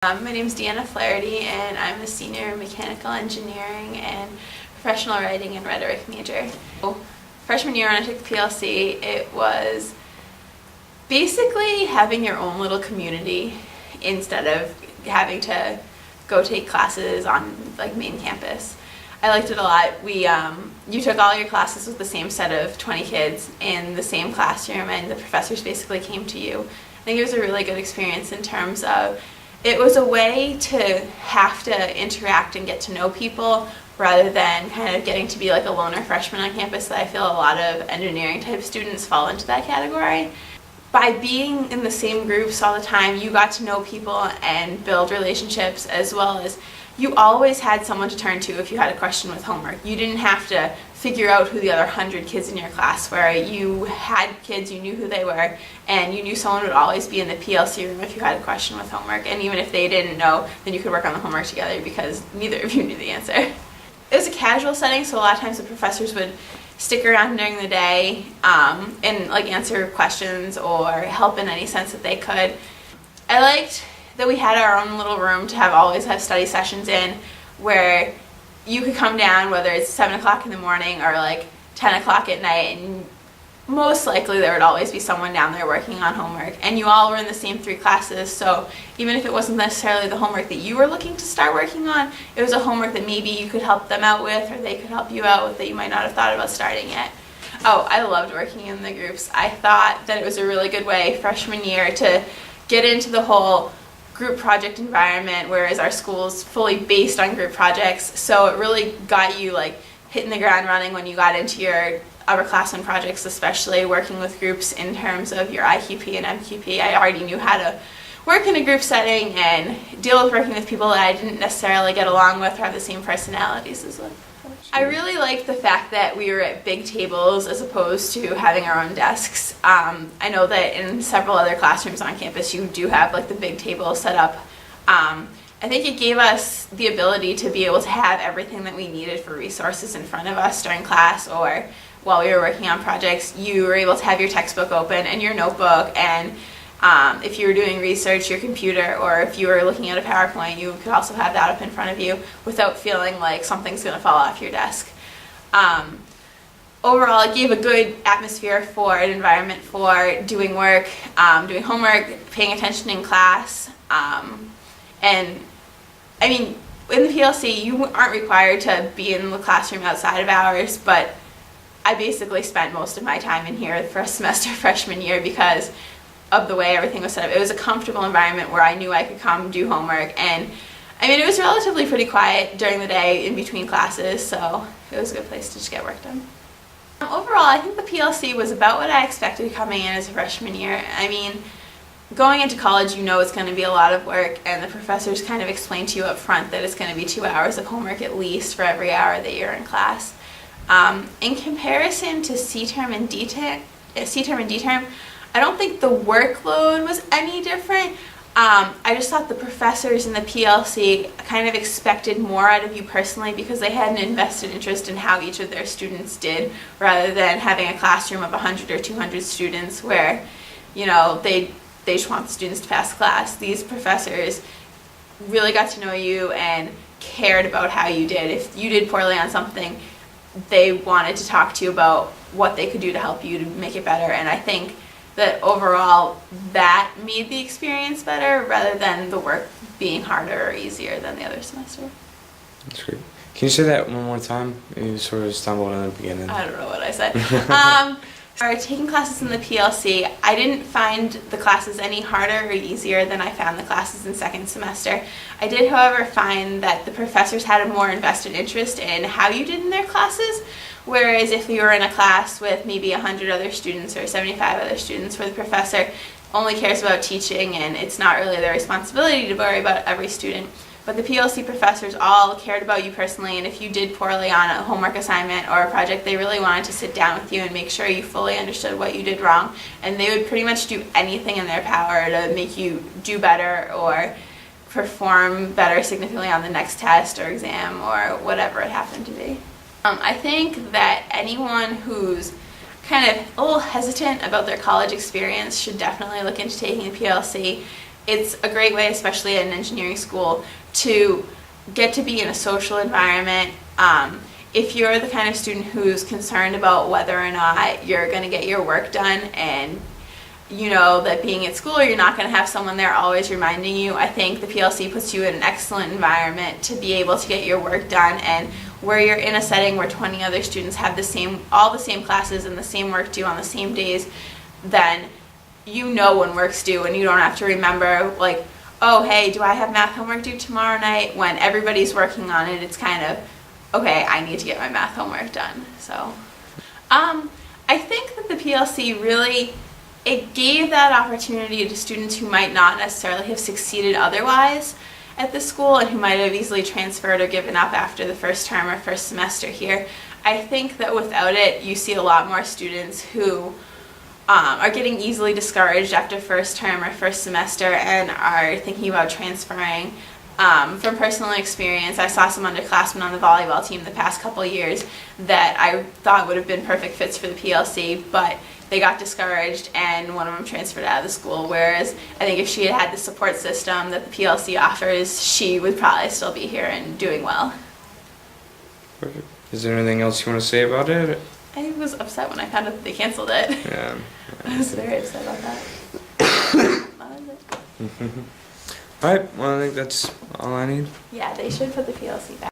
My name is Deanna Flaherty, and I'm a senior mechanical engineering and professional writing and rhetoric major. Freshman year when I took the PLC, it was basically having your own little community instead of having to go take classes on main campus. I liked it a lot. You took all your classes with the same set of 20 kids in the same classroom, and the professors basically came to you. I think it was a really good experience in terms of it was a way to have to interact and get to know people rather than kind of getting to be like a loner freshman on campus that I feel a lot of engineering type students fall into that category. By being in the same groups all the time, you got to know people and build relationships, as well as you always had someone to turn to if you had a question with homework. You didn't have to figure out who the other 100 kids in your class were. You had kids, you knew who they were, and you knew someone would always be in the PLC room if you had a question with homework. And even if they didn't know, then you could work on the homework together because neither of you knew the answer. It was a casual setting, so a lot of times the professors would stick around during the day and answer questions or help in any sense that they could. I liked that we had our own little room to always have study sessions in, where you could come down whether it's 7 o'clock in the morning or 10 o'clock at night, and most likely there would always be someone down there working on homework, and you all were in the same 3 classes, so even if it wasn't necessarily the homework that you were looking to start working on, it was a homework that maybe you could help them out with, or they could help you out with, that you might not have thought about starting yet. Oh, I loved working in the groups. I thought that it was a really good way freshman year to get into the whole group project environment, whereas our school's fully based on group projects, so it really got you hitting the ground running when you got into your upperclassmen projects, especially working with groups in terms of your IQP and MQP. I already knew how to work in a group setting and deal with working with people that I didn't necessarily get along with or have the same personalities as with. I really liked the fact that we were at big tables as opposed to having our own desks. I know that in several other classrooms on campus you do have the big table set up. I think it gave us the ability to be able to have everything that we needed for resources in front of us during class, or while we were working on projects. You were able to have your textbook open and your notebook, and if you were doing research, your computer, or if you were looking at a PowerPoint, you could also have that up in front of you without feeling like something's going to fall off your desk. Overall, it gave a good atmosphere for an environment for doing work, doing homework, paying attention in class, and I mean, in the PLC, you aren't required to be in the classroom outside of hours, but I basically spent most of my time in here for a semester freshman year because of the way everything was set up. It was a comfortable environment where I knew I could come do homework, and I mean, it was relatively pretty quiet during the day in between classes, so it was a good place to just get work done. Overall, I think the PLC was about what I expected coming in as a freshman year. I mean, going into college, you know it's going to be a lot of work, and the professors kind of explain to you up front that it's going to be 2 hours of homework at least for every hour that you're in class. In comparison to C-term and D-term, I don't think the workload was any different. I just thought the professors in the PLC kind of expected more out of you personally because they had an invested interest in how each of their students did, rather than having a classroom of 100 or 200 students where, they just want the students to pass class. These professors really got to know you and cared about how you did. If you did poorly on something, they wanted to talk to you about what they could do to help you to make it better, and I think that overall that made the experience better rather than the work being harder or easier than the other semester. That's great. Can you say that one more time? You sort of stumbled in the beginning. I don't know what I said. Taking classes in the PLC, I didn't find the classes any harder or easier than I found the classes in second semester. I did, however, find that the professors had a more invested interest in how you did in their classes, whereas if you were in a class with maybe 100 other students or 75 other students where the professor only cares about teaching and it's not really their responsibility to worry about every student. But the PLC professors all cared about you personally, and if you did poorly on a homework assignment or a project, they really wanted to sit down with you and make sure you fully understood what you did wrong, and they would pretty much do anything in their power to make you do better or perform better significantly on the next test or exam or whatever it happened to be. I think that anyone who's kind of a little hesitant about their college experience should definitely look into taking the PLC. it's a great way, especially at an engineering school, to get to be in a social environment. If you're the kind of student who's concerned about whether or not you're going to get your work done, and you know that being at school you're not going to have someone there always reminding you, I think the PLC puts you in an excellent environment to be able to get your work done. And where you're in a setting where 20 other students have all the same classes and the same work due on the same days, then you know when work's due, and you don't have to remember, like, oh hey, do I have math homework due tomorrow night? When everybody's working on it, it's kind of, okay, I need to get my math homework done. So I think that the PLC really, it gave that opportunity to students who might not necessarily have succeeded otherwise at the school, and who might have easily transferred or given up after the first term or first semester here. I think that without it, you see a lot more students who are getting easily discouraged after first term or first semester and are thinking about transferring. From personal experience, I saw some underclassmen on the volleyball team the past couple of years that I thought would have been perfect fits for the PLC, but they got discouraged and one of them transferred out of the school, whereas I think if she had had the support system that the PLC offers, she would probably still be here and doing well. Perfect. Is there anything else you want to say about it? I was upset when I found out that they canceled it. Yeah. I was very upset about that. That was it. Alright, well I think that's all I need. Yeah, they should put the PLC back.